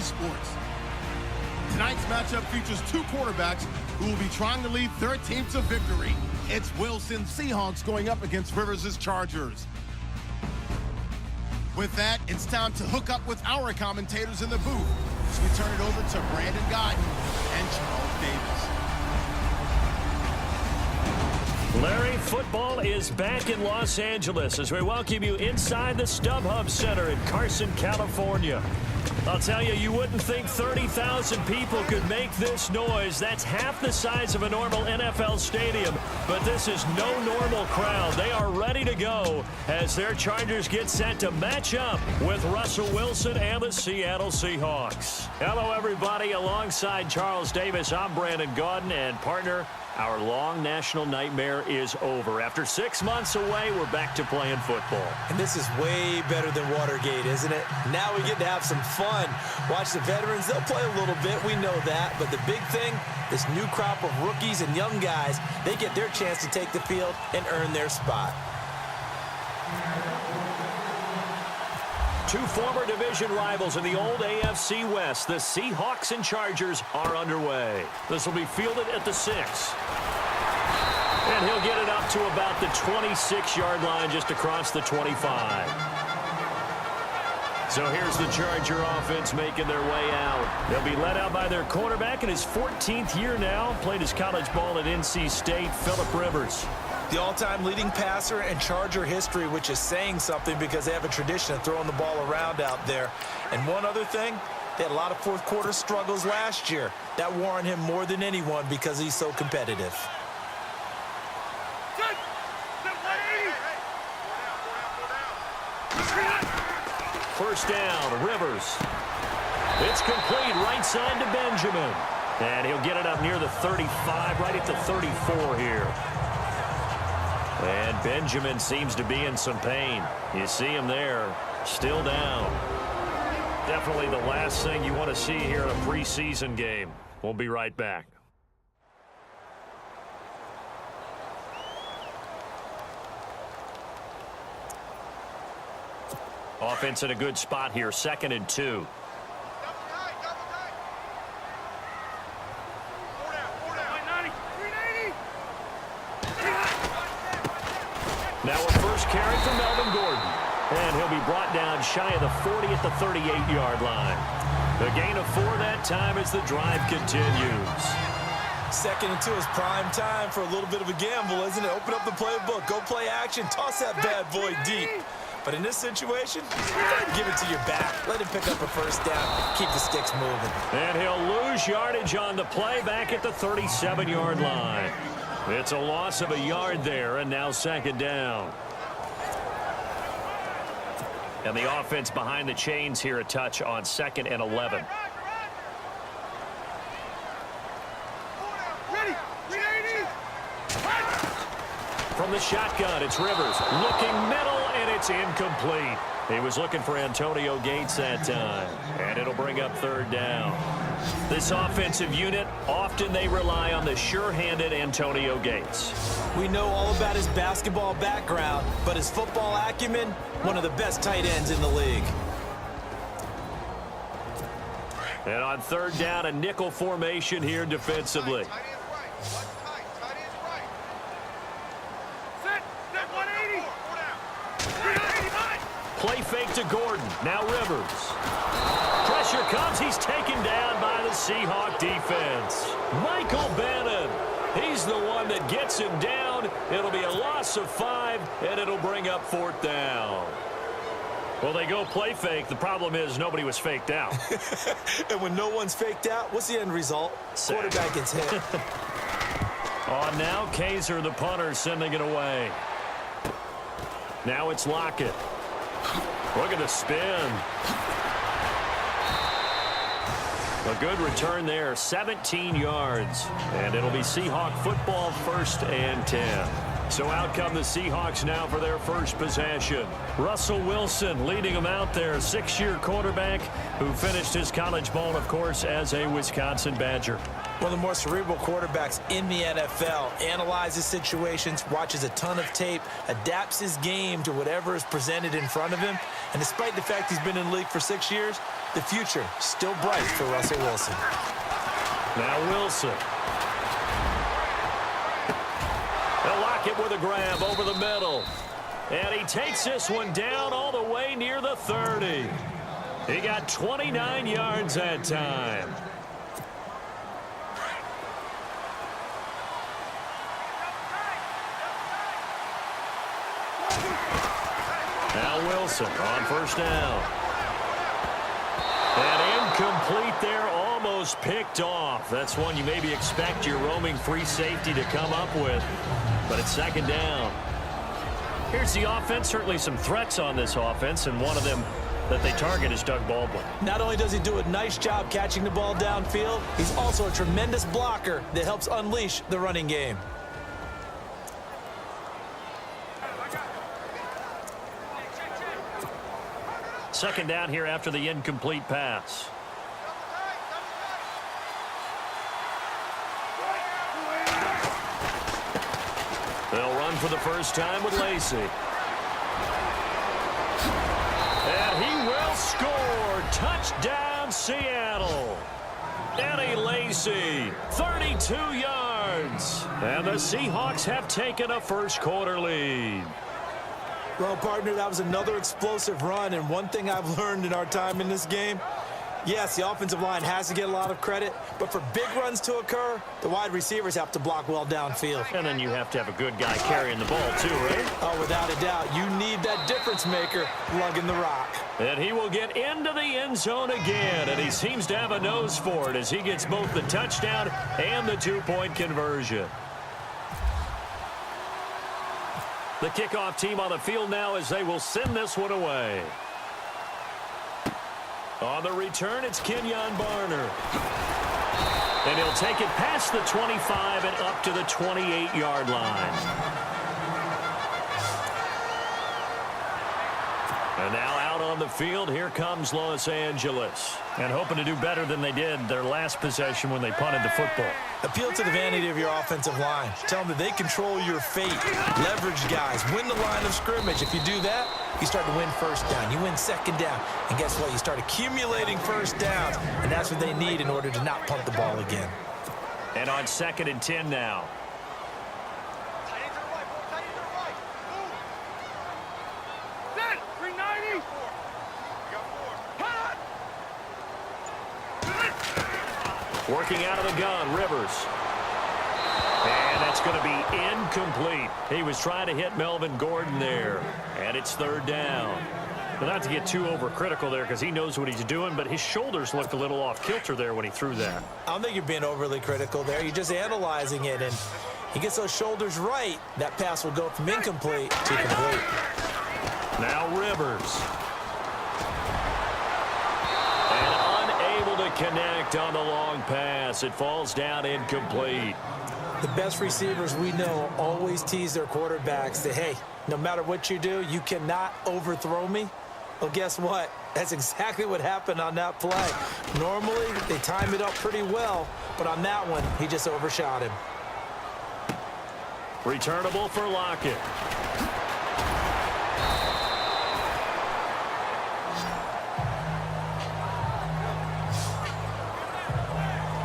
sports. Tonight's matchup features two quarterbacks who will be trying to lead their team to victory. It's Wilson's Seahawks going up against Rivers' Chargers. With that, it's time to hook up with our commentators in the booth. So we turn it over to Brandon Godden and Charles Davis. Larry, football is back in Los Angeles as we welcome you inside the StubHub Center in Carson, California. I'll tell you, you wouldn't think 30,000 people could make this noise. That's half the size of a normal NFL stadium. But this is no normal crowd. They are ready to go as their Chargers get set to match up with Russell Wilson and the Seattle Seahawks. Hello, everybody. Alongside Charles Davis, I'm Brandon Gaudin, and partner, our long national nightmare is over. After 6 months away, we're back to playing football. And this is way better than Watergate, isn't it? Now we get to have some fun. Watch the veterans. They'll play a little bit. We know that. But the big thing, this new crop of rookies and young guys, they get their chance to take the field and earn their spot. Two former division rivals in the old AFC West, the Seahawks and Chargers, are underway. This will be fielded at the 6. And he'll get it up to about the 26-yard line, just across the 25. So here's the Charger offense making their way out. They'll be led out by their quarterback in his 14th year now. Played his college ball at NC State, Phillip Rivers. The all-time leading passer in Charger history, which is saying something because they have a tradition of throwing the ball around out there. And one other thing, they had a lot of fourth-quarter struggles last year. That wore on him more than anyone because he's so competitive. First down, Rivers. It's complete, right side to Benjamin. And he'll get it up near the 35, right at the 34 here. And Benjamin seems to be in some pain. You see him there, still down. Definitely the last thing you want to see here in a preseason game. We'll be right back. Offense in a good spot here, 2nd and 2. Now a first carry for Melvin Gordon. And he'll be brought down shy of the 40 at the 38-yard line. The gain of 4 that time as the drive continues. 2nd and 2 is prime time for a little bit of a gamble, isn't it? Open up the playbook, go play action, toss that bad boy deep. But in this situation, give it to your back. Let him pick up a first down. Keep the sticks moving. And he'll lose yardage on the play back at the 37-yard line. It's a loss of a yard there, and now 2nd down. And the offense behind the chains here, a touch on 2nd and 11. From the shotgun, it's Rivers. Looking middle, and it's incomplete. He was looking for Antonio Gates that time. And it'll bring up 3rd down. This offensive unit, often they rely on the sure-handed Antonio Gates. We know all about his basketball background, but his football acumen, one of the best tight ends in the league. And on 3rd down, a nickel formation here defensively. Play fake to Gordon. Now Rivers. Pressure comes. He's taken down by the Seahawk defense. Michael Bannon. He's the one that gets him down. It'll be a loss of 5, and it'll bring up 4th down. Well, they go play fake. The problem is nobody was faked out. And when no one's faked out, what's the end result? Quarterback gets hit. Oh, now Kaiser, the punter, sending it away. Now it's Lockett. Look at the spin. A good return there, 17 yards. And it'll be Seahawk football, 1st and 10. So out come the Seahawks now for their first possession. Russell Wilson leading them out there, 6-year quarterback who finished his college ball, of course, as a Wisconsin Badger. One of the more cerebral quarterbacks in the NFL. Analyzes situations, watches a ton of tape, adapts his game to whatever is presented in front of him. And despite the fact he's been in the league for 6 years, the future is still bright for Russell Wilson. Now Wilson. They'll lock it with a grab over the middle. And he takes this one down all the way near the 30. He got 29 yards that time. Now Wilson on first down. And incomplete there, almost picked off. That's one you maybe expect your roaming free safety to come up with. But it's second down. Here's the offense. Certainly some threats on this offense, and one of them that they target is Doug Baldwin. Not only does he do a nice job catching the ball downfield, he's also a tremendous blocker that helps unleash the running game. Second down here after the incomplete pass. They'll run for the first time with Lacey. And he will score. Touchdown, Seattle. Eddie Lacy, 32 yards. And the Seahawks have taken a first-quarter lead. Well, partner, that was another explosive run, and one thing I've learned in our time in this game, yes, the offensive line has to get a lot of credit, but for big runs to occur, the wide receivers have to block well downfield. And then you have to have a good guy carrying the ball, too, right? Oh, without a doubt. You need that difference maker lugging the rock. And he will get into the end zone again, and he seems to have a nose for it as he gets both the touchdown and the two-point conversion. The kickoff team on the field now as they will send this one away. On the return, it's Kenyon Barner. And he'll take it past the 25 and up to the 28-yard line. And now out on the field, here comes Los Angeles. And hoping to do better than they did their last possession when they punted the football. Appeal to the vanity of your offensive line. Tell them that they control your fate. Leverage guys. Win the line of scrimmage. If you do that, you start to win first down. You win second down. And guess what? You start accumulating first downs. And that's what they need in order to not punt the ball again. And on 2nd and 10 now. Working out of the gun, Rivers. And that's going to be incomplete. He was trying to hit Melvin Gordon there. And it's 3rd down. But not to get too overcritical there because he knows what he's doing, but his shoulders looked a little off kilter there when he threw that. I don't think you're being overly critical there. You're just analyzing it, and he gets those shoulders right. That pass will go from incomplete to complete. Now Rivers. To connect on the long pass. It falls down incomplete. The best receivers we know always tease their quarterbacks that, hey, no matter what you do, you cannot overthrow me. Well, guess what? That's exactly what happened on that play. Normally, they time it up pretty well, but on that one, he just overshot him. Returnable for Lockett.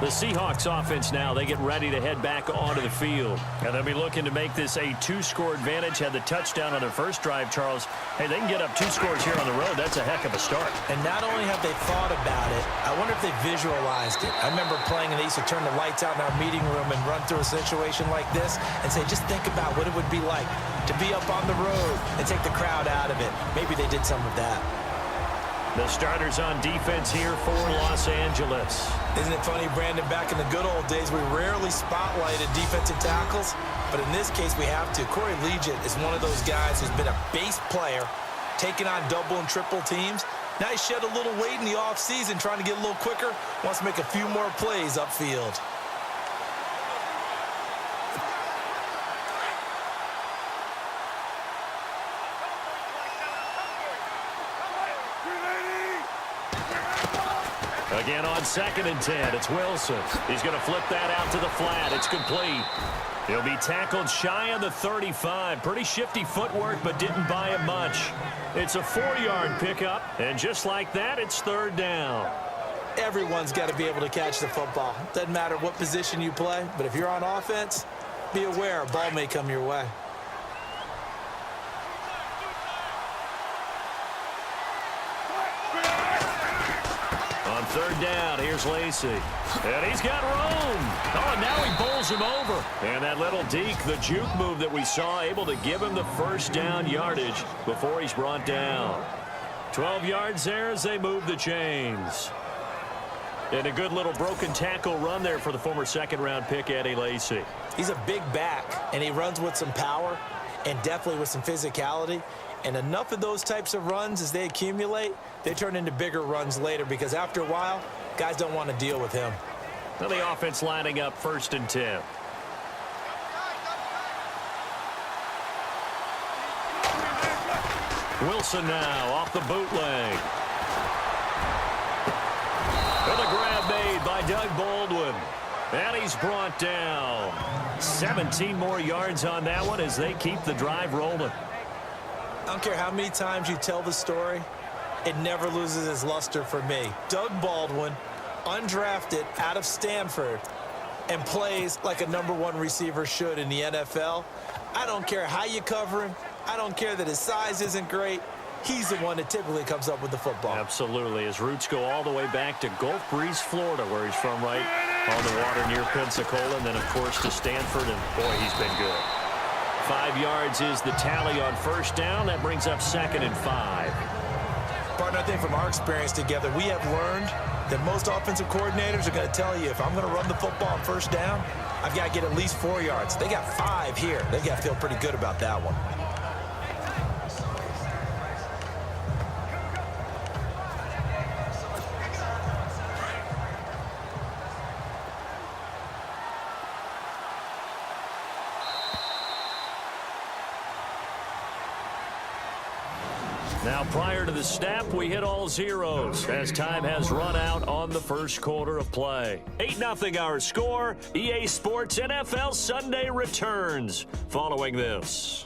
The Seahawks offense now, they get ready to head back onto the field. And they'll be looking to make this a 2-score advantage. Had the touchdown on their first drive, Charles. Hey, they can get up 2 scores here on the road. That's a heck of a start. And not only have they thought about it, I wonder if they visualized it. I remember playing, and they used to turn the lights out in our meeting room and run through a situation like this and say, just think about what it would be like to be up on the road and take the crowd out of it. Maybe they did some of that. The starters on defense here for Los Angeles. Isn't it funny, Brandon, back in the good old days, we rarely spotlighted defensive tackles, but in this case, we have to. Corey Liuget is one of those guys who's been a base player, taking on double and triple teams. Now he shed a little weight in the offseason, trying to get a little quicker, wants to make a few more plays upfield. Again on 2nd and 10, it's Wilson. He's going to flip that out to the flat. It's complete. He'll be tackled shy of the 35. Pretty shifty footwork, but didn't buy him much. It's a 4-yard pickup, and just like that, it's 3rd down. Everyone's got to be able to catch the football. Doesn't matter what position you play, but if you're on offense, be aware a ball may come your way. On 3rd down, here's Lacy. And he's got room. Oh, and now he bowls him over. And that little deke, the juke move that we saw, able to give him the 1st down yardage before he's brought down. 12 yards there as they move the chains. And a good little broken tackle run there for the former 2nd-round pick, Eddie Lacy. He's a big back, and he runs with some power and definitely with some physicality. And enough of those types of runs, as they accumulate, they turn into bigger runs later because after a while, guys don't want to deal with him. Now the offense lining up 1st and 10. Wilson now off the bootleg. And a grab made by Doug Baldwin. And he's brought down. 17 more yards on that one as they keep the drive rolling. I don't care how many times you tell the story, it never loses its luster for me. Doug Baldwin, undrafted out of Stanford, and plays like a #1 receiver should in the NFL. I don't care how you cover him. I don't care that his size isn't great. He's the one that typically comes up with the football. Absolutely. His roots go all the way back to Gulf Breeze, Florida, where he's from, right on the water near Pensacola, and then, of course, to Stanford, and, boy, he's been good. 5 yards is the tally on 1st down. That brings up 2nd and 5. Partner, I think from our experience together, we have learned that most offensive coordinators are going to tell you, if I'm going to run the football on 1st down, I've got to get at least 4 yards. They got 5 here. They got to feel pretty good about that one. Now, prior to the snap, we hit all zeros as time has run out on the 1st quarter of play. 8-0 our score. EA Sports NFL Sunday returns following this.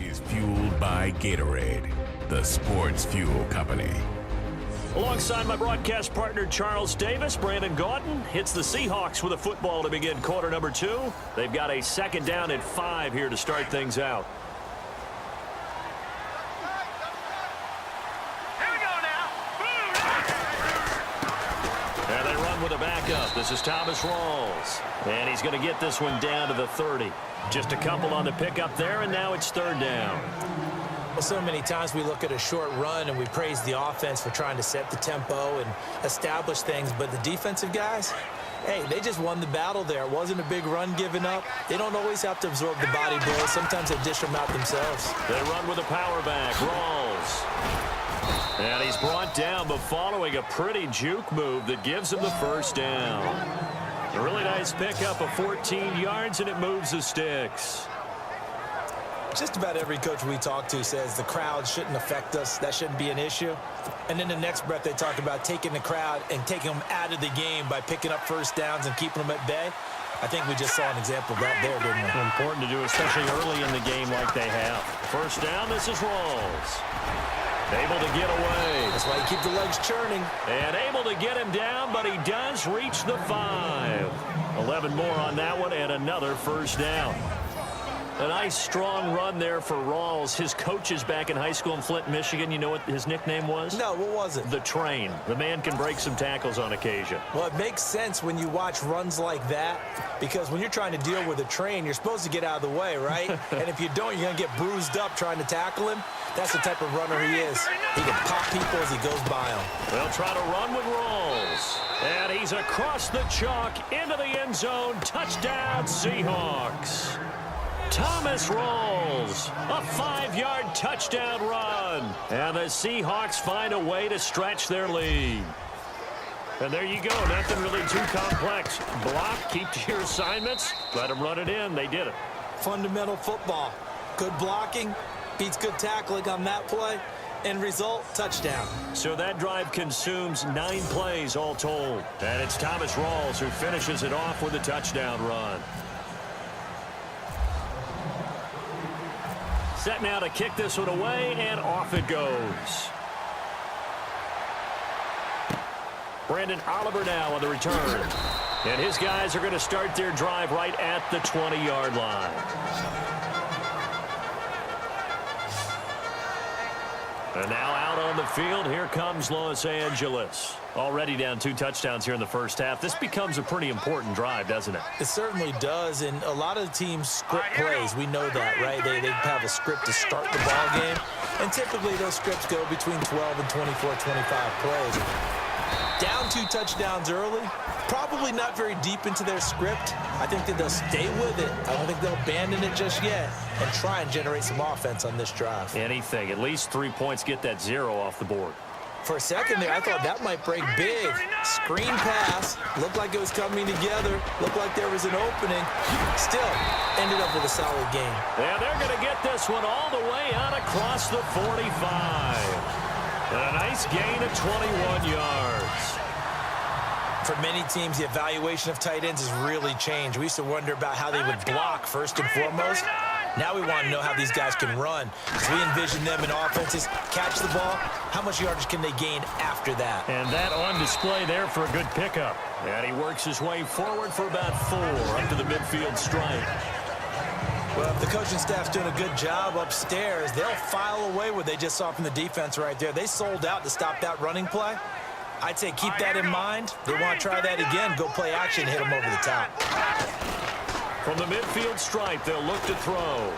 Is fueled by Gatorade, the sports fuel company. Alongside my broadcast partner, Charles Davis, Brandon Gaudin hits the Seahawks with a football to begin quarter number 2. They've got a 2nd down and 5 here to start things out. With a backup. This is Thomas Rawls. And he's going to get this one down to the 30. Just a couple on the pickup there, and now it's 3rd down. Well, so many times we look at a short run and we praise the offense for trying to set the tempo and establish things, but the defensive guys, hey, they just won the battle there. It wasn't a big run given up. They don't always have to absorb the body blows. Sometimes they dish them out themselves. They run with a power back. Rawls. And he's brought down, but following a pretty juke move that gives him the 1st down. A really nice pickup of 14 yards, and it moves the sticks. Just about every coach we talk to says the crowd shouldn't affect us. That shouldn't be an issue. And in the next breath, they talk about taking the crowd and taking them out of the game by picking up 1st downs and keeping them at bay. I think we just saw an example of that there, didn't we? Important to do, especially early in the game like they have. 1st down, this is Rawls. Able to get away. That's why you keep the legs churning. And able to get him down, but he does reach the 5. 11 more on that one, and another 1st down. A nice, strong run there for Rawls. His coaches back in high school in Flint, Michigan, you know what his nickname was? No, what was it? The Train. The man can break some tackles on occasion. Well, it makes sense when you watch runs like that, because when you're trying to deal with a train, you're supposed to get out of the way, right? And if you don't, you're going to get bruised up trying to tackle him. That's the type of runner he is. He can pop people as he goes by them. They'll try to run with Rawls. And he's across the chalk into the end zone. Touchdown, Seahawks. Thomas Rawls, a 5-yard touchdown run. And the Seahawks find a way to stretch their lead. And there you go. Nothing really too complex. Block, keep to your assignments, let them run it in. They did it. Fundamental football. Good blocking beats good tackling on that play. End result, touchdown. So that drive consumes 9 plays all told. And it's Thomas Rawls who finishes it off with a touchdown run. Set now to kick this one away, and off it goes. Brandon Oliver now on the return. And his guys are going to start their drive right at the 20-yard line. And now out on the field, here comes Los Angeles. Already down 2 touchdowns here in the first half. This becomes a pretty important drive, doesn't it? It certainly does, and a lot of teams script plays. We know that, right? They have a script to start the ball game, and typically those scripts go between 12 and 24, 25 plays. Down 2 touchdowns early, probably not very deep into their script. I think that they'll stay with it. I don't think they'll abandon it just yet and try and generate some offense on this drive. Anything. At least 3 points, get that 0 off the board. For a second there, I thought that might break big. Screen pass. Looked like it was coming together. Looked like there was an opening. Still, ended up with a solid game. Yeah, they're going to get this one all the way out across the 45. And a nice gain of 21 yards. For many teams, the evaluation of tight ends has really changed. We used to wonder about how they would block first and foremost. Now we want to know how these guys can run. So we envision them in offenses, catch the ball. How much yardage can they gain after that? And that on display there for a good pickup. And he works his way forward for about 4 up to the midfield stripe. Well, if the coaching staff's doing a good job upstairs, they'll file away what they just saw from the defense right there. They sold out to stop that running play. I'd say keep that in mind. They want to try that again. Go play action, hit them over the top. From the midfield stripe, they'll look to throw.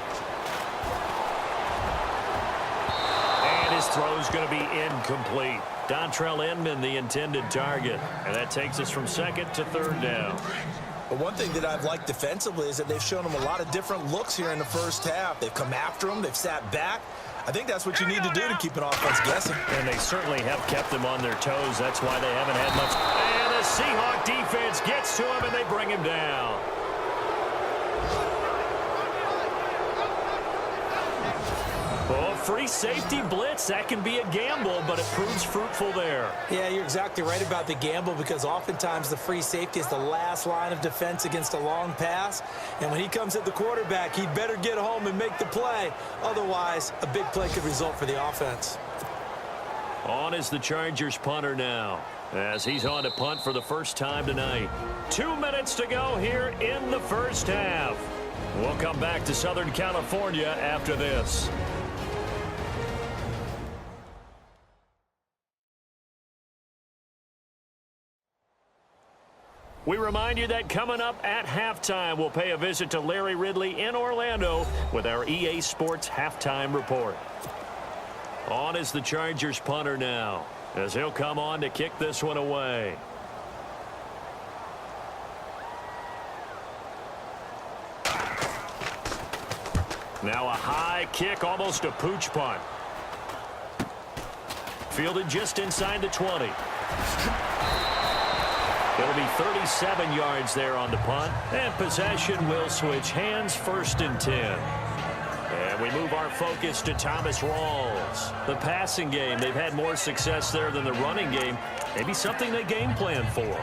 And his throw's going to be incomplete. Dontrell Inman, the intended target. And that takes us from 2nd to 3rd down. But one thing that I've liked defensively is that they've shown them a lot of different looks here in the first half. They've come after them. They've sat back. I think that's what you need to do to keep an offense guessing. And they certainly have kept them on their toes. That's why they haven't had much. And the Seahawks defense gets to him, and they bring him down. Oh, free safety blitz. That can be a gamble, but it proves fruitful there. Yeah, you're exactly right about the gamble because oftentimes the free safety is the last line of defense against a long pass. And when he comes at the quarterback, he'd better get home and make the play. Otherwise, a big play could result for the offense. On is the Chargers punter now, as he's on to punt for the first time tonight. 2 minutes to go here in the first half. We'll come back to Southern California after this. We remind you that coming up at halftime, we'll pay a visit to Larry Ridley in Orlando with our EA Sports Halftime Report. On is the Chargers punter now, as he'll come on to kick this one away. Now a high kick, almost a pooch punt. Fielded just inside the 20. It'll be 37 yards there on the punt. And possession will switch hands, 1st and 10. And we move our focus to Thomas Rawls. The passing game, they've had more success there than the running game. Maybe something they game plan for.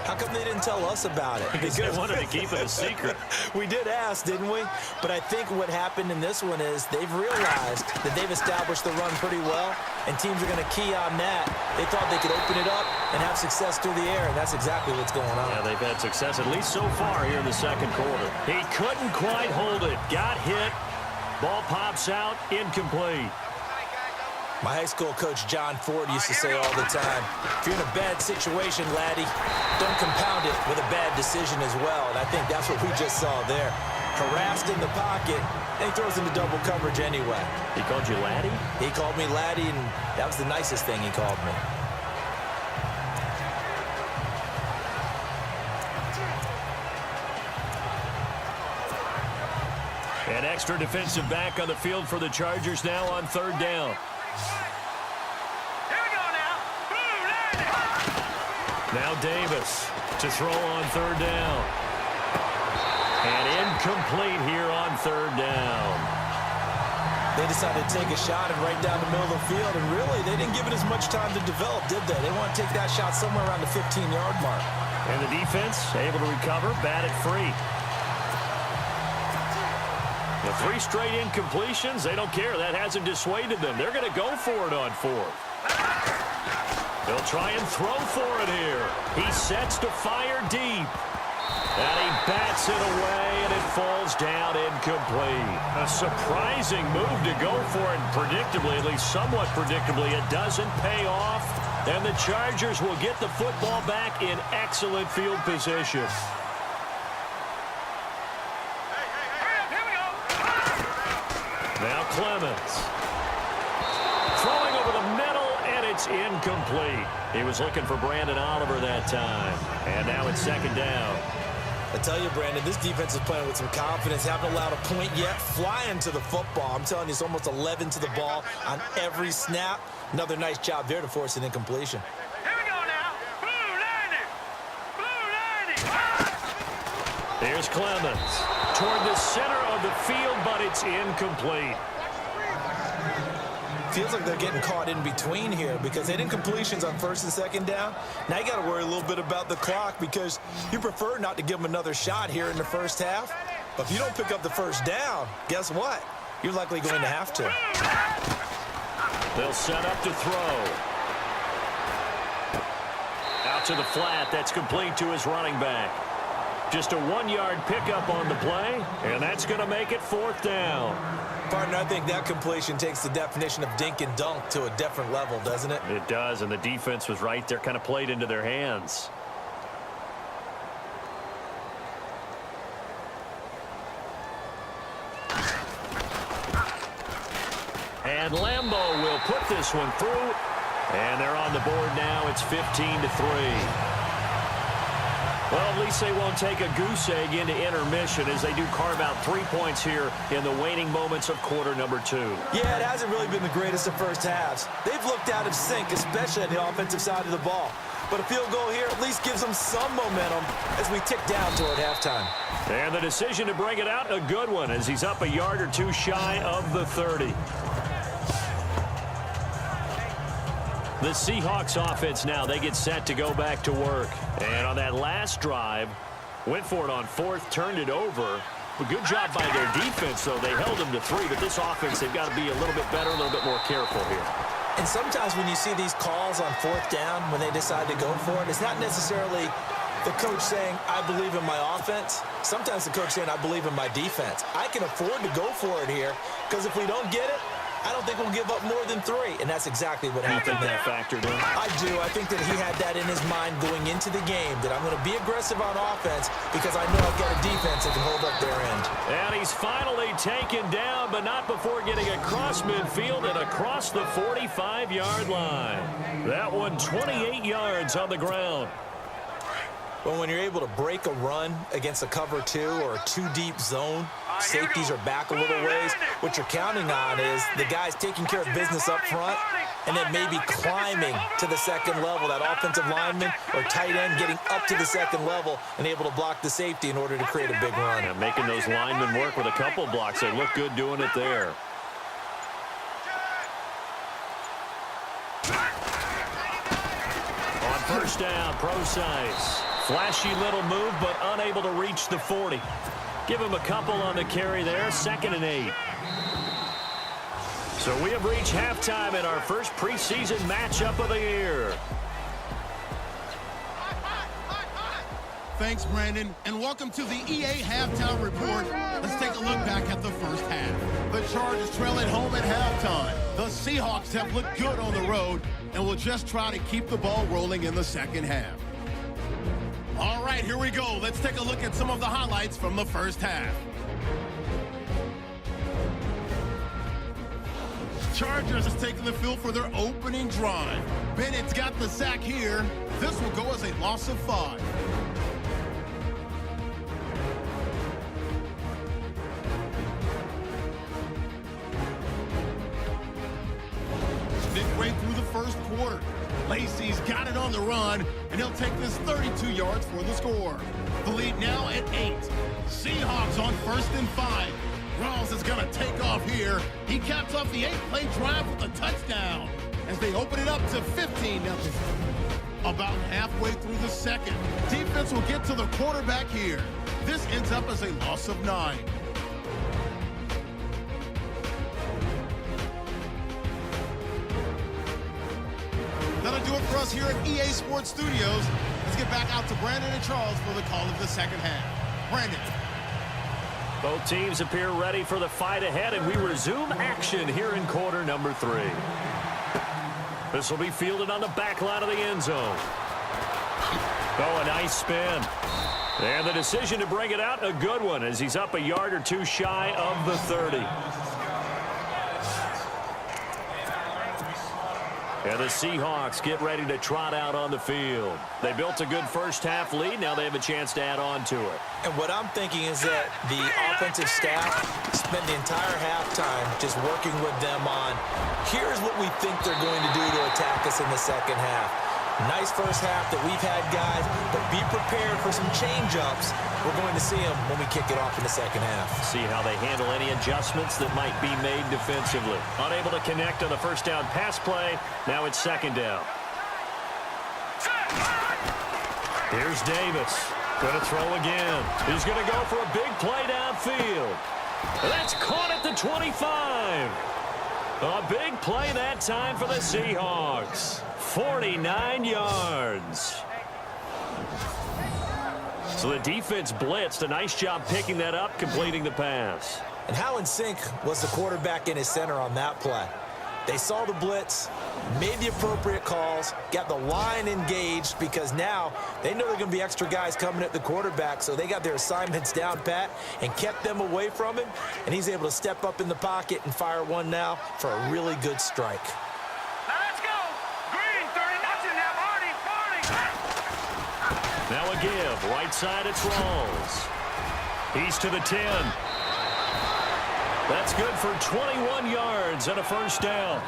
How come they didn't tell us about it? Because they wanted to keep it a secret. We did ask, didn't we? But I think what happened in this one is they've realized that they've established the run pretty well, and teams are going to key on that. They thought they could open it up and have success through the air, and that's exactly what's going on. Yeah, they've had success, at least so far here in the 2nd quarter. He couldn't quite hold it. Got hit. Ball pops out. Incomplete. My high school coach, John Ford, used to say all the time, if you're in a bad situation, laddie, don't compound it with a bad decision as well. And I think that's what we just saw there. Harassed in the pocket, and he throws into double coverage anyway. He called you laddie? He called me laddie, and that was the nicest thing he called me. An extra defensive back on the field for the Chargers now on 3rd down. Now Davis to throw on 3rd down. And incomplete here on 3rd down. They decided to take a shot and right down the middle of the field, and really, they didn't give it as much time to develop, did they? They want to take that shot somewhere around the 15-yard mark. And the defense able to recover, bat it free. The 3 straight incompletions, they don't care. That hasn't dissuaded them. They're going to go for it on 4th. They'll try and throw for it here. He sets to fire deep. And he bats it away, and it falls down incomplete. A surprising move to go for it, and predictably, at least somewhat predictably, it doesn't pay off. And the Chargers will get the football back in excellent field position. Now Clemens. Throwing over the middle, and it's incomplete. He was looking for Brandon Oliver that time. And now it's 2nd down. I tell you, Brandon, this defense is playing with some confidence. Haven't allowed a point yet. Flying to the football. I'm telling you, it's almost 11 to the ball on every snap. Another nice job there to force an incompletion. Here we go now. Blue 90. Blue 90. Here's Clemens. Toward the center of the field, but it's incomplete. Feels like they're getting caught in between here because they had incompletions on 1st and 2nd down. Now you got to worry a little bit about the clock because you prefer not to give them another shot here in the 1st half. But if you don't pick up the 1st down, guess what? You're likely going to have to. They'll set up to throw. Out to the flat. That's complete to his running back. Just a 1-yard pickup on the play, and that's going to make it 4th down. Partner, I think that completion takes the definition of dink and dunk to a different level, doesn't it? It does, and the defense was right there, kind of played into their hands. And Lambeau will put this one through, and they're on the board now. It's 15-3. Well, at least they won't take a goose egg into intermission as they do carve out 3 points here in the waning moments of quarter number 2. Yeah, it hasn't really been the greatest of first halves. They've looked out of sync, especially on the offensive side of the ball. But a field goal here at least gives them some momentum as we tick down toward halftime. And the decision to bring it out, a good one, as he's up a yard or 2 shy of the 30. The Seahawks offense now, they get set to go back to work. And on that last drive, went for it on 4th, turned it over. A good job by their defense, though. They held them to 3, but this offense, they've got to be a little bit better, a little bit more careful here. And sometimes when you see these calls on 4th down, when they decide to go for it, it's not necessarily the coach saying, I believe in my offense. Sometimes the coach saying, I believe in my defense. I can afford to go for it here, because if we don't get it, I don't think we'll give up more than 3, and that's exactly what happened there. Factored in? I do. I think that he had that in his mind going into the game, that I'm going to be aggressive on offense because I know I've got a defense that can hold up their end. And he's finally taken down, but not before getting across midfield and across the 45-yard line. That one 28 yards on the ground. Well, when you're able to break a run against a cover 2 or a 2-deep zone, safeties are back a little ways. What you're counting on is the guys taking care of business up front and then maybe climbing to the 2nd level. That offensive lineman or tight end getting up to the 2nd level and able to block the safety in order to create a big run. And making those linemen work with a couple blocks. They look good doing it there. On 1st down, Procise. Flashy little move, but unable to reach the 40. Give him a couple on the carry there. 2nd and 8. So we have reached halftime in our first preseason matchup of the year. Thanks, Brandon, and welcome to the EA Halftime Report. Let's take a look back at the first half. The Chargers trail at home at halftime. The Seahawks have looked good on the road and will just try to keep the ball rolling in the second half. All right, here we go. Let's take a look at some of the highlights from the first half. Chargers is taking the field for their opening drive. Bennett's got the sack here. This will go as a loss of 5. Midway through the first quarter, Lacey's got it on the run, and he'll take this 32 yards for the score. The lead now at 8. Seahawks on 1st and 5. Rawls is going to take off here. He caps off the 8-play drive with a touchdown as they open it up to 15-0. About halfway through the second, defense will get to the quarterback here. This ends up as a loss of 9. That'll do it for us here at EA Sports Studios. Let's get back out to Brandon and Charles for the call of the second half. Brandon. Both teams appear ready for the fight ahead, and we resume action here in quarter number 3. This will be fielded on the back line of the end zone. Oh, a nice spin. And the decision to bring it out, a good one, as he's up a yard or two shy of the 30. And the Seahawks get ready to trot out on the field. They built a good first-half lead. Now they have a chance to add on to it. And what I'm thinking is that the offensive staff spent the entire halftime just working with them on, here's what we think they're going to do to attack us in the second half. Nice first half that we've had, guys, but be prepared for some change-ups. We're going to see them when we kick it off in the second half. See how they handle any adjustments that might be made defensively. Unable to connect on the first down pass play. Now it's second down. Here's Davis. Going to throw again. He's going to go for a big play downfield. That's caught at the 25. A big play that time for the Seahawks. 49 yards. So the defense blitzed. A nice job picking that up, completing the pass. And how in sync was the quarterback in his center on that play? They saw the blitz, made the appropriate calls, got the line engaged, because now they know there are going to be extra guys coming at the quarterback, so they got their assignments down pat and kept them away from him, and he's able to step up in the pocket and fire one now for a really good strike. Now let's go. Green, 30. Watch it now, Marty. Now a give. Right side, it's Rawls. He's to the 10. That's good for 21 yards and a first down.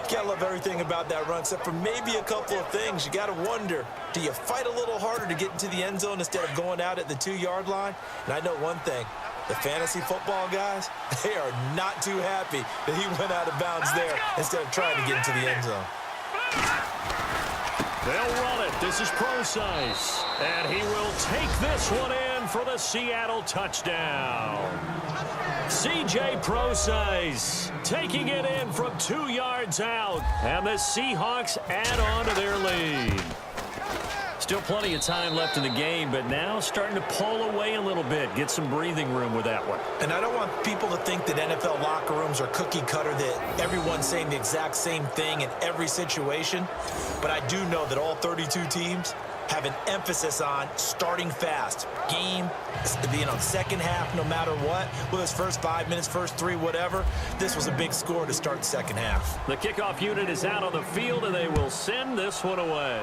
You gotta love everything about that run, except for maybe a couple of things. You gotta wonder, do you fight a little harder to get into the end zone instead of going out at the 2-yard line? And I know one thing, the fantasy football guys, they are not too happy that he went out of bounds there instead of trying to get into the end zone. They'll run it. This is Procise. And he will take this one in for the Seattle touchdown. C.J. Procise taking it in from 2 yards out. And the Seahawks add on to their lead. Still plenty of time left in the game, but now starting to pull away a little bit. Get some breathing room with that one. And I don't want people to think that NFL locker rooms are cookie cutter, that everyone's saying the exact same thing in every situation. But I do know that all 32 teams have an emphasis on starting fast. Game, second half, no matter what. Whether it's first 5 minutes, first 3, whatever. This was a big score to start the second half. The kickoff unit is out on the field, and they will send this one away.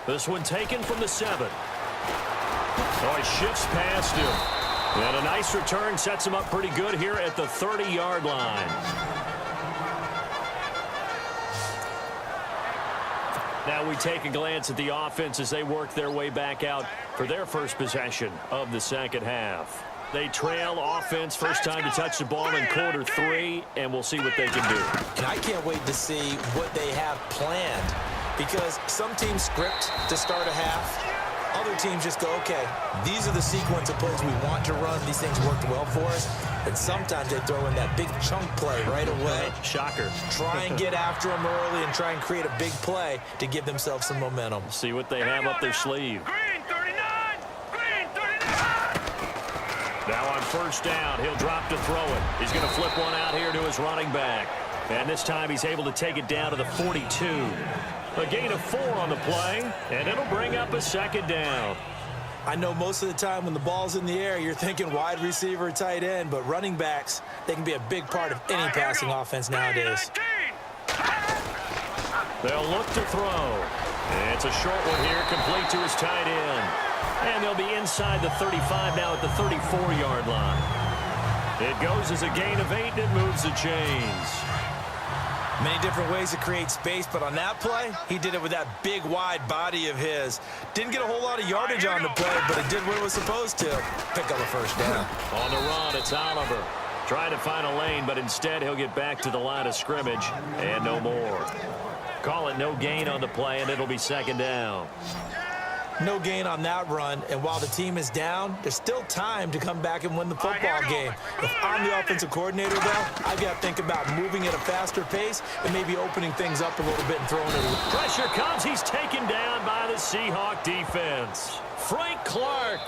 This one taken from the 7. Oh, he shifts past him. And a nice return sets him up pretty good here at the 30-yard line. Now we take a glance at the offense as they work their way back out for their first possession of the second half. They trail offense, first time to touch the ball in quarter 3, and we'll see what they can do. And I can't wait to see what they have planned, because some teams script to start a half. Other teams just go, okay, these are the sequence of plays we want to run. These things worked well for us. And sometimes they throw in that big chunk play right away. Shocker. Try and get after them early and try and create a big play to give themselves some momentum. See what they have up their sleeve. Green, 39. Green, 39. Now on first down, he'll drop to throw it. He's going to flip one out here to his running back. And this time he's able to take it down to the 42. A gain of 4 on the play, and it'll bring up a second down. I know most of the time when the ball's in the air, you're thinking wide receiver, tight end, but running backs, they can be a big part of any passing offense nowadays. They'll look to throw. And it's a short one here, complete to his tight end. And they'll be inside the 35 now at the 34-yard line. It goes as a gain of 8, and it moves the chains. Many different ways to create space, but on that play, he did it with that big, wide body of his. Didn't get a whole lot of yardage on the play, but it did what it was supposed to. Pick up a first down. On the run, it's Oliver. Trying to find a lane, but instead he'll get back to the line of scrimmage and no more. Call it no gain on the play, and it'll be second down. No gain on that run, and while the team is down, there's still time to come back and win the football game. If I'm the offensive coordinator, though, I've got to think about moving at a faster pace and maybe opening things up a little bit and throwing it. Pressure comes. He's taken down by the Seahawk defense. Frank Clark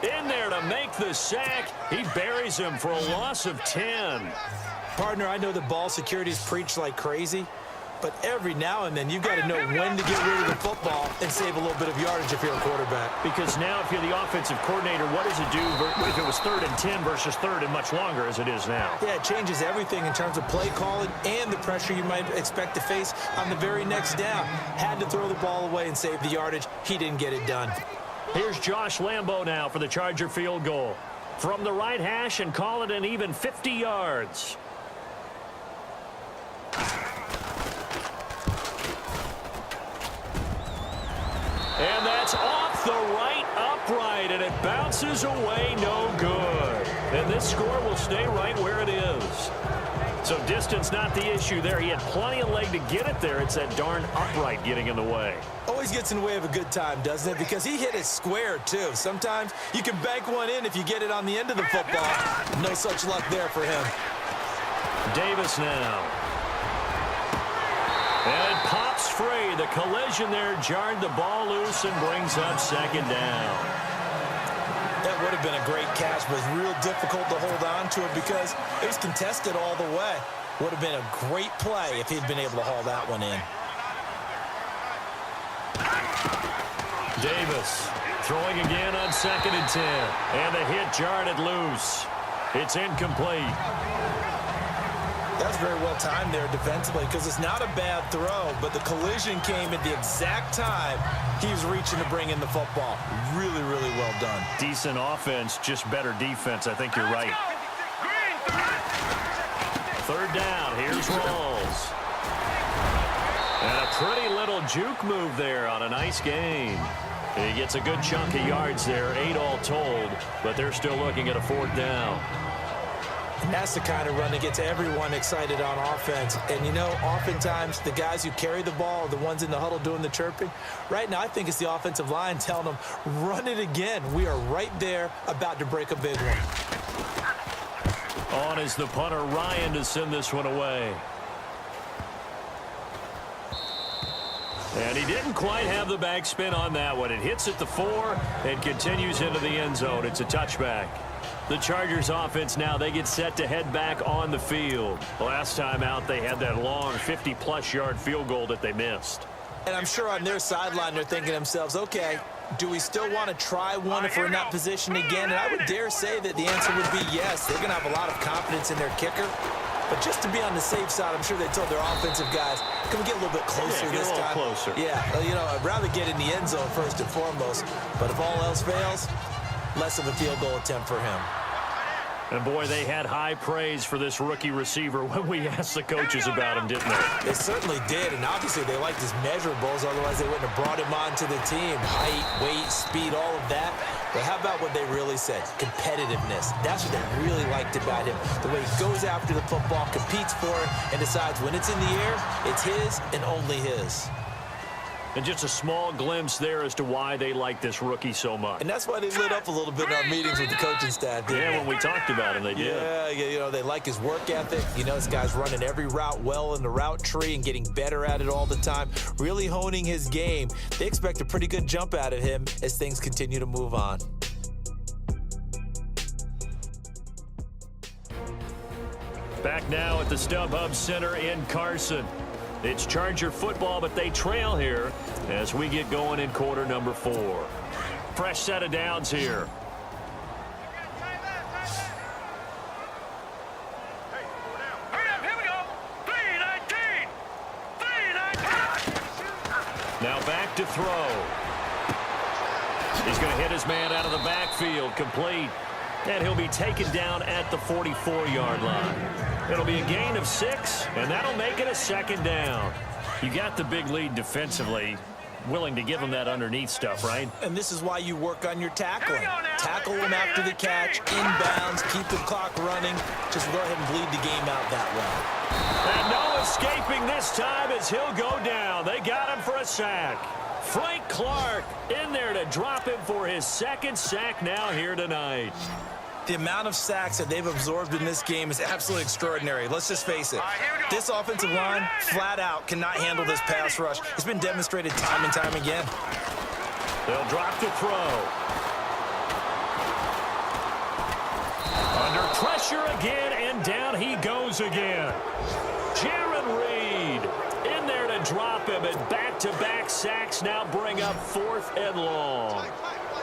in there to make the sack. He buries him for a loss of 10. Partner, I know that ball security is preached like crazy, but every now and then you've got to know when to get rid of the football and save a little bit of yardage if you're a quarterback. Because now if you're the offensive coordinator, what does it do if it was 3rd and 10 versus 3rd and much longer as it is now? Yeah, it changes everything in terms of play calling and the pressure you might expect to face on the very next down. Had to throw the ball away and save the yardage. He didn't get it done. Here's Josh Lambo now for the Charger field goal. From the right hash and call it an even 50 yards. And that's off the right upright, and it bounces away no good. And this score will stay right where it is. So distance not the issue there. He had plenty of leg to get it there. It's that darn upright getting in the way. Always gets in the way of a good time, doesn't it? Because he hit it square, too. Sometimes you can bank one in if you get it on the end of the football. No such luck there for him. Davis now. And it pops free. The collision there jarred the ball loose and brings up second down. That would have been a great catch, but it's real difficult to hold on to it because it was contested all the way. Would have been a great play if he'd been able to haul that one in. Davis throwing again on 2nd and 10. And the hit jarred it loose. It's incomplete. That's very well timed there defensively because it's not a bad throw, but the collision came at the exact time he was reaching to bring in the football. Really, really well done. Decent offense, just better defense. I think you're right. 3rd down. Here's Rawls. And a pretty little juke move there on a nice gain. He gets a good chunk of yards there, 8 all told, but they're still looking at a 4th down. And that's the kind of run that gets everyone excited on offense. And, you know, oftentimes the guys who carry the ball are the ones in the huddle doing the chirping. Right now, I think it's the offensive line telling them, run it again. We are right there about to break a big one. On is the punter, Ryan, to send this one away. And he didn't quite have the backspin on that one. It hits at the 4 and continues into the end zone. It's a touchback. The Chargers offense now, they get set to head back on the field. Last time out, they had that long 50-plus yard field goal that they missed. And I'm sure on their sideline, they're thinking to themselves, okay, do we still want to try one if we're in that position again? And I would dare say that the answer would be yes. They're going to have a lot of confidence in their kicker. But just to be on the safe side, I'm sure they told their offensive guys, can we get a little bit closer this time? Closer. Yeah, you know, I'd rather get in the end zone first and foremost. But if all else fails, less of a field goal attempt for him. And, boy, they had high praise for this rookie receiver when we asked the coaches about him, didn't they? They certainly did, and obviously they liked his measurables, otherwise they wouldn't have brought him onto the team. Height, weight, speed, all of that. But how about what they really said? Competitiveness. That's what they really liked about him. The way he goes after the football, competes for it, and decides when it's in the air, it's his and only his. And just a small glimpse there as to why they like this rookie so much. And that's why they lit up a little bit in our meetings with the coaching staff. Yeah, when we talked about him, they did. Yeah, you know, they like his work ethic. You know, this guy's running every route well in the route tree and getting better at it all the time, really honing his game. They expect a pretty good jump out of him as things continue to move on. Back now at the StubHub Center in Carson. It's Charger football, but they trail here as we get going in quarter number 4. Fresh set of downs here. Here we go. 3-19. 3-19. Now back to throw. He's going to hit his man out of the backfield. Complete. And he'll be taken down at the 44-yard line. It'll be a gain of 6, and that'll make it a second down. You got the big lead defensively. Willing to give them that underneath stuff, right? And this is why you work on your tackling. Tackle them after the catch, inbounds, keep the clock running. Just go ahead and bleed the game out that way. And no escaping this time as he'll go down. They got him for a sack. Frank Clark in there to drop him for his second sack now here tonight. The amount of sacks that they've absorbed in this game is absolutely extraordinary. Let's just face it. This offensive line, flat out, cannot handle this pass rush. It's been demonstrated time and time again. They'll drop the throw. Under pressure again, and down he goes again. Jaron Reed in there to drop him, and back-to-back sacks now bring up 4th and long.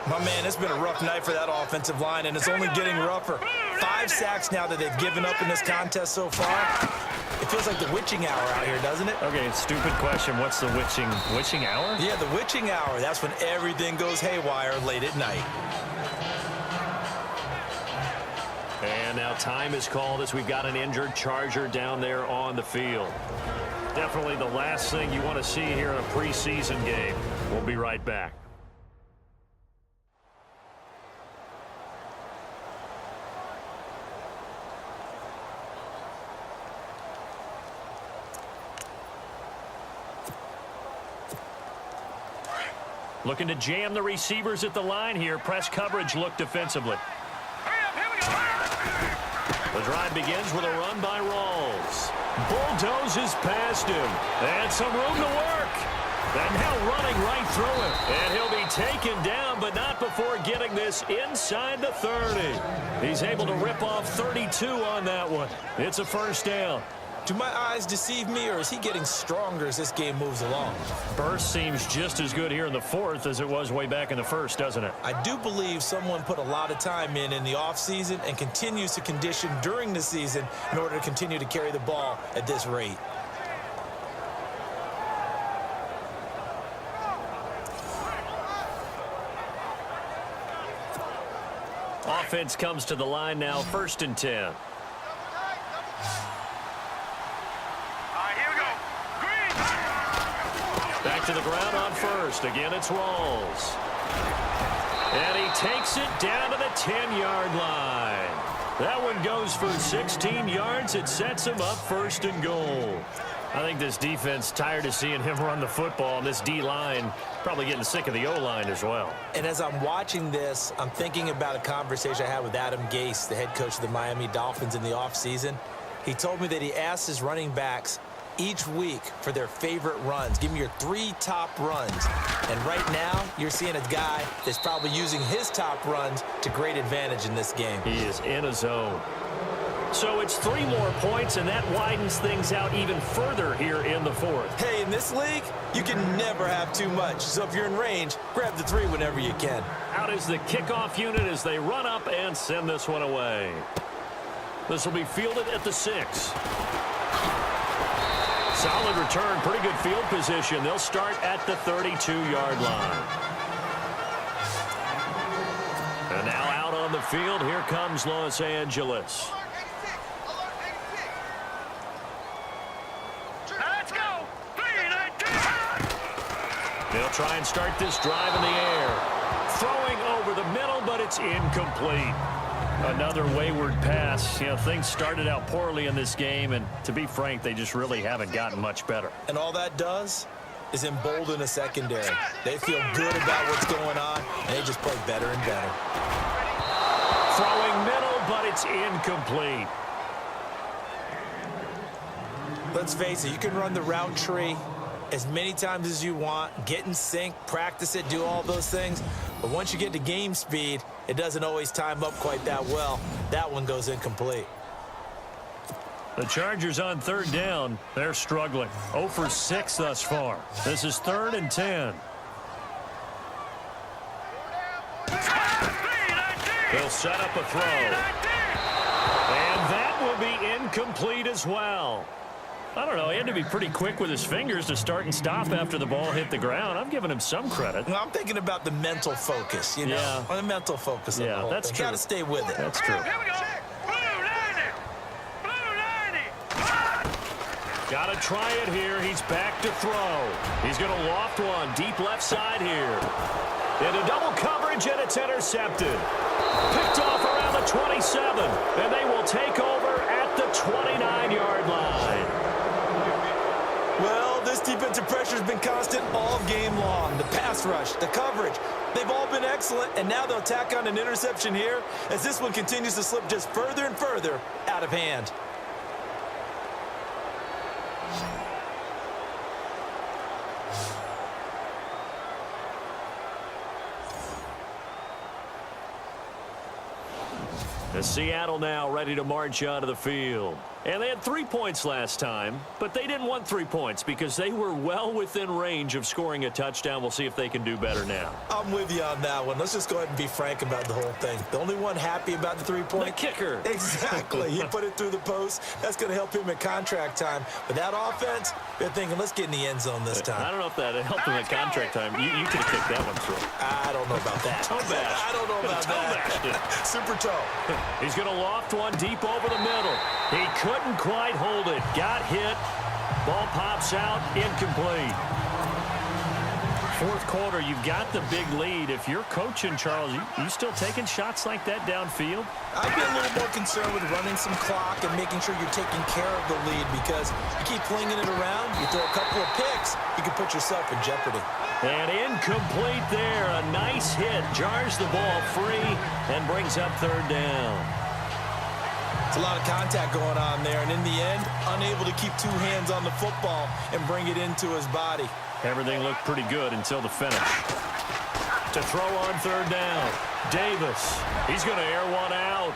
My man, it's been a rough night for that offensive line, and it's only getting rougher. 5 sacks now that they've given up in this contest so far. It feels like the witching hour out here, doesn't it? Okay, stupid question. What's the witching hour? Yeah, the witching hour. That's when everything goes haywire late at night. And now time is called as we've got an injured Charger down there on the field. Definitely the last thing you want to see here in a preseason game. We'll be right back. Looking to jam the receivers at the line here. Press coverage look defensively. The drive begins with a run by Rawls. Bulldozes past him. And some room to work. And now running right through him. And he'll be taken down, but not before getting this inside the 30. He's able to rip off 32 on that one. It's a first down. Do my eyes deceive me, or is he getting stronger as this game moves along? Burst seems just as good here in the 4th as it was way back in the 1st, doesn't it? I do believe someone put a lot of time in the offseason and continues to condition during the season in order to continue to carry the ball at this rate. Offense comes to the line now, 1st and 10. Back to the ground on 1st. Again, it's Rawls. And he takes it down to the 10-yard line. That one goes for 16 yards. It sets him up 1st and goal. I think this defense tired of seeing him run the football, and this D-line probably getting sick of the O-line as well. And as I'm watching this, I'm thinking about a conversation I had with Adam Gase, the head coach of the Miami Dolphins in the offseason. He told me that he asked his running backs each week for their favorite runs. Give me your 3 top runs. And right now, you're seeing a guy that's probably using his top runs to great advantage in this game. He is in a zone. So it's 3 more points, and that widens things out even further here in the 4th. Hey, in this league, you can never have too much. So if you're in range, grab the 3 whenever you can. Out is the kickoff unit as they run up and send this one away. This will be fielded at the 6. Solid return, pretty good field position. They'll start at the 32-yard line. And now out on the field, here comes Los Angeles. Let's go. 3-19. They'll try and start this drive in the air. Throwing over the middle, but it's incomplete. Another wayward pass. You know, things started out poorly in this game, and to be frank, they just really haven't gotten much better. And all that does is embolden a secondary. They feel good about what's going on, and they just play better and better. Throwing middle, but it's incomplete. Let's face it, you can run the route tree as many times as you want, get in sync, practice it, do all those things. But once you get to game speed, it doesn't always time up quite that well. That one goes incomplete. The Chargers on 3rd down. They're struggling. 0 for 6 thus far. This is 3rd and 10. They'll set up a throw. And that will be incomplete as well. I don't know. He had to be pretty quick with his fingers to start and stop after the ball hit the ground. I'm giving him some credit. Well, I'm thinking about the mental focus, you know? Yeah. On the mental focus of the whole that's thing. true. Got to stay with it. That's true. Here we go. Blue 90. Blue 90. Got to try it here. He's back to throw. He's going to loft one deep left side here. Into double coverage, and it's intercepted. Picked off around the 27, and they will take over at the 29-yard line. Well, this defensive pressure has been constant all game long. The pass rush, the coverage, they've all been excellent, and now they'll tack on an interception here as this one continues to slip just further and further out of hand. As Seattle now ready to march onto the field. And they had 3 points last time, but they didn't want 3 points because they were well within range of scoring a touchdown. We'll see if they can do better now. I'm with you on that one. Let's just go ahead and be frank about the whole thing. The only one happy about the 3-point. The kicker. Exactly. He put it through the post. That's going to help him at contract time. But that offense, they're thinking, let's get in the end zone this time. I don't know if that helped him at contract time. You could have kicked that one through. I don't know about that. Toe bash. I don't know about that. Super toe. He's going to loft one deep over the middle. He couldn't quite hold it. Got hit. Ball pops out. Incomplete. Fourth quarter, you've got the big lead. If you're coaching, Charles, you still taking shots like that downfield? I'd be a little more concerned with running some clock and making sure you're taking care of the lead because you keep flinging it around, you throw a couple of picks, you can put yourself in jeopardy. And incomplete there. A nice hit. Jars the ball free and brings up third down. It's a lot of contact going on there, and in the end, unable to keep two hands on the football and bring it into his body. Everything looked pretty good until the finish. To throw on third down. Davis. He's going to air one out.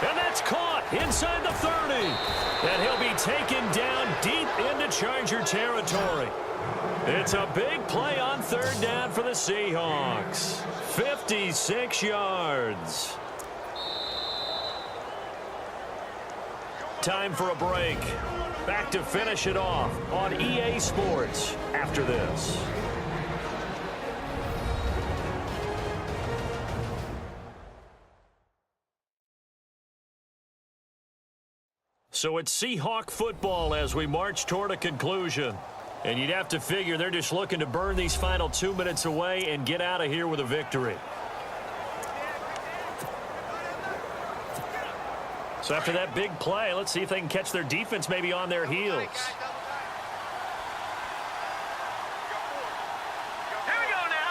And that's caught inside the 30. And he'll be taken down deep into Charger territory. It's a big play on third down for the Seahawks. 56 yards. Time for a break. Back to finish it off on EA Sports after this. So it's Seahawk football as we march toward a conclusion. And you'd have to figure they're just looking to burn these final 2 minutes away and get out of here with a victory. So after that big play, let's see if they can catch their defense maybe on their heels. Here we go now.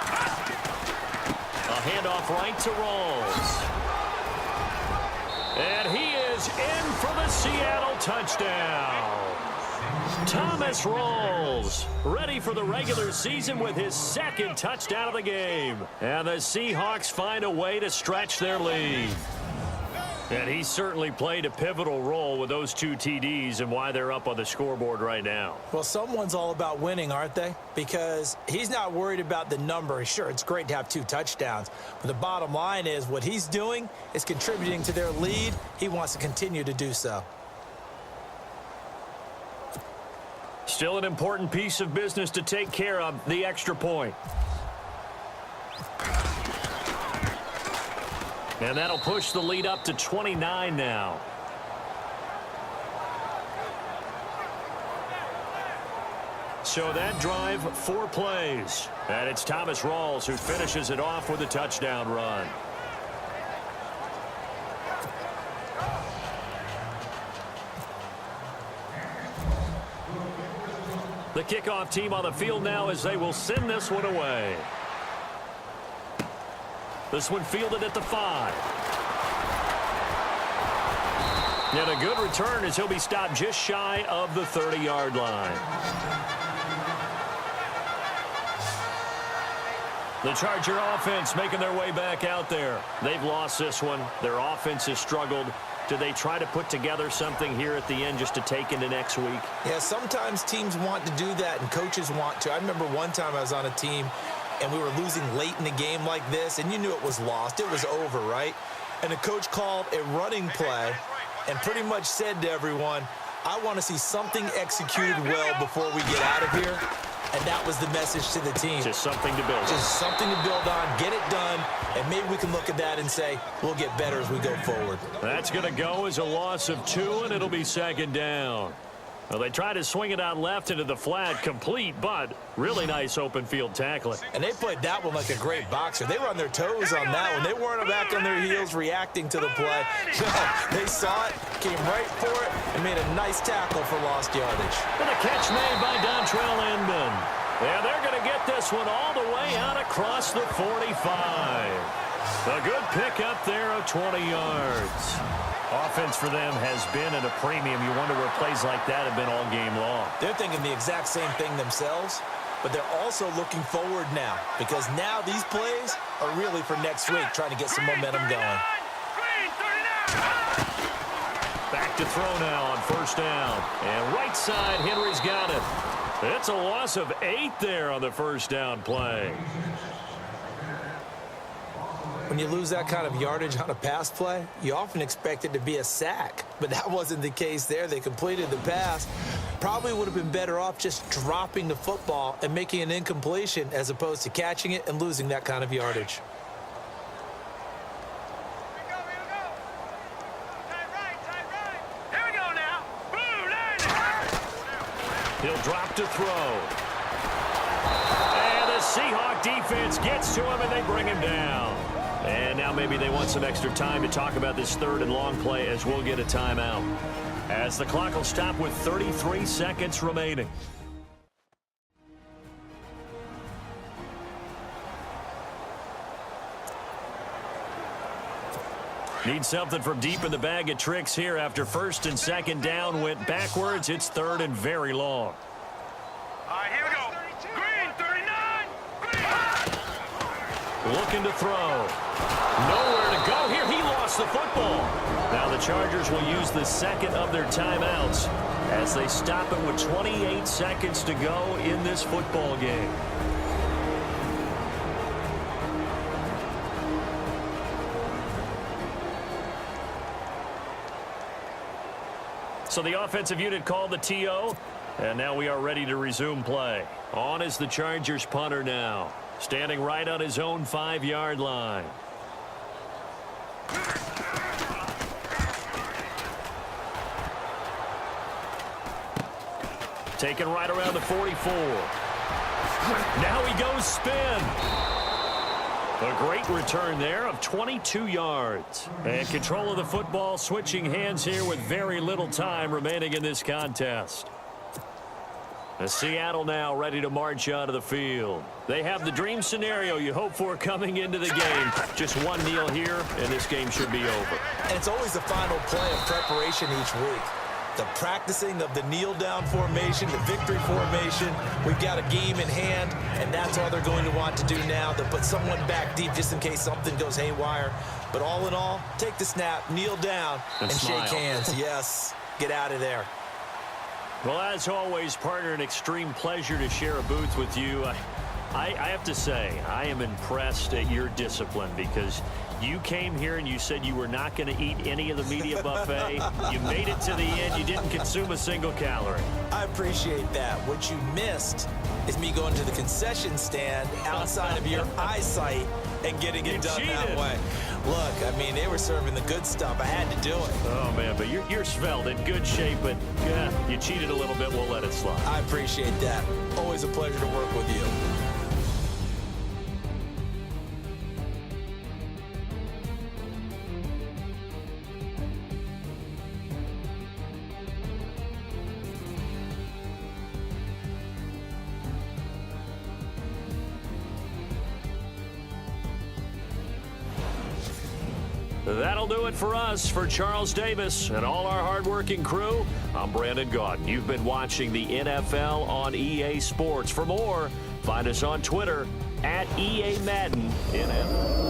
A handoff right to Rawls. And he is in for the Seattle touchdown. Thomas Rawls ready for the regular season with his second touchdown of the game. And the Seahawks find a way to stretch their lead. And he certainly played a pivotal role with those 2 TDs and why they're up on the scoreboard right now. Well, someone's all about winning, aren't they? Because he's not worried about the number. Sure, it's great to have 2 touchdowns. But the bottom line is what he's doing is contributing to their lead. He wants to continue to do so. Still an important piece of business to take care of, the extra point. And that'll push the lead up to 29 now. So that drive, 4 plays. And it's Thomas Rawls who finishes it off with a touchdown run. The kickoff team on the field now as they will send this one away. This one fielded at the 5. And a good return as he'll be stopped just shy of the 30-yard line. The Charger offense making their way back out there. They've lost this one. Their offense has struggled. Do they try to put together something here at the end just to take into next week? Yeah, sometimes teams want to do that and coaches want to. I remember one time I was on a team and we were losing late in the game like this, and you knew it was lost. It was over, right? And the coach called a running play and pretty much said to everyone, I want to see something executed well before we get out of here. And that was the message to the team. Just something to build on. Just something to build on, get it done, and maybe we can look at that and say, we'll get better as we go forward. That's going to go as a loss of 2, and it'll be second down. Well, they tried to swing it out left into the flat, complete, but really nice open field tackling. And they played that one like a great boxer. They were on their toes on that one. They weren't back on their heels reacting to the play. No, they saw it, came right for it, and made a nice tackle for lost yardage. And a catch made by Dontrell Inman. And they're going to get this one all the way out across the 45. A good pickup there of 20 yards. Offense for them has been at a premium. You wonder where plays like that have been all game long. They're thinking the exact same thing themselves, but they're also looking forward now because now these plays are really for next week, trying to get some momentum going. Back to throw now on first down. And right side, Henry's got it. It's a loss of 8 there on the first down play. When you lose that kind of yardage on a pass play, you often expect it to be a sack. But that wasn't the case there. They completed the pass. Probably would have been better off just dropping the football and making an incompletion as opposed to catching it and losing that kind of yardage. Here we go now. He'll drop to throw. And the Seahawk defense gets to him, and they bring him down. And now maybe they want some extra time to talk about this third and long play as we'll get a timeout. As the clock will stop with 33 seconds remaining. Need something from deep in the bag of tricks here after first and second down went backwards. It's third and very long. All right, here we go. Green, 39. Green. Looking to throw. Nowhere to go here. He lost the football. Now the Chargers will use the second of their timeouts as they stop it with 28 seconds to go in this football game. So the offensive unit called the TO, and now we are ready to resume play. On is the Chargers punter now, standing right on his own 5-yard line. Taken right around the 44. Now he goes spin. A great return there of 22 yards. And control of the football, switching hands here with very little time remaining in this contest. As Seattle now ready to march out of the field. They have the dream scenario you hope for coming into the game. Just one kneel here, and this game should be over. And it's always the final play of preparation each week. The practicing of the kneel-down formation, the victory formation. We've got a game in hand, and that's all they're going to want to do now, to put someone back deep just in case something goes haywire. But all in all, take the snap, kneel down, and shake hands. Yes, get out of there. Well, as always, partner, an extreme pleasure to share a booth with you. I have to say, I am impressed at your discipline because you came here and you said you were not going to eat any of the media buffet. You made it to the end. You didn't consume a single calorie. I appreciate that. What you missed is me going to the concession stand outside of your eyesight and getting it done that way. Look, I mean, they were serving the good stuff. I had to do it. Oh, man, but you're svelte, in good shape, but yeah, you cheated a little bit. We'll let it slide. I appreciate that. Always a pleasure to work with you. That'll do it for us. For Charles Davis and all our hardworking crew, I'm Brandon Gaudin. You've been watching the NFL on EA Sports. For more, find us on Twitter @EA Madden NFL.